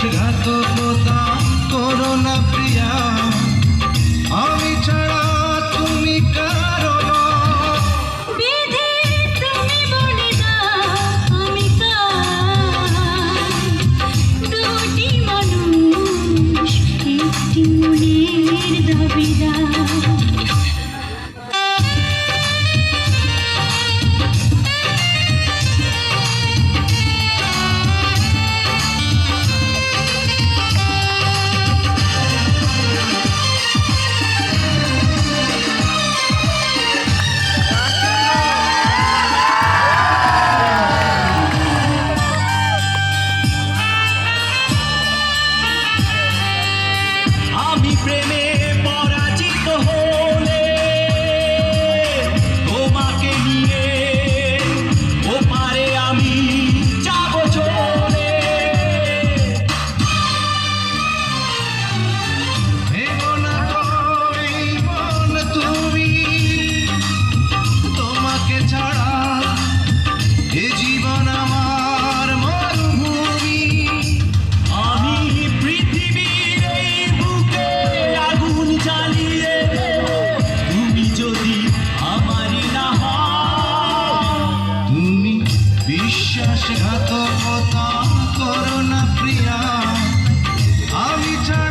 বিশ্বাসঘাতকতা করো না প্রিয়া, আমি ছাড়া তুমি কারো না। বিধি তুমি বলে দাও আমি কার, দুটি মানুষ একটি মনের দাবিদার। আমি প্রেমে পরাজিত হলে তোমাকে নিয়ে ওপারে আমি যাব চলে। ভেবো না তোই মন তুমি, তোমাকে ছাড়া এ জীবন আমার মরুভূমি। আমি পৃথিবীর এই বুকে আগুন জ্বালিয়ে দেব, তুমি যদি আমারই না হও। তুমি বিশ্বাসঘাতকতা করো না প্রিয়া, আমি ছাড়া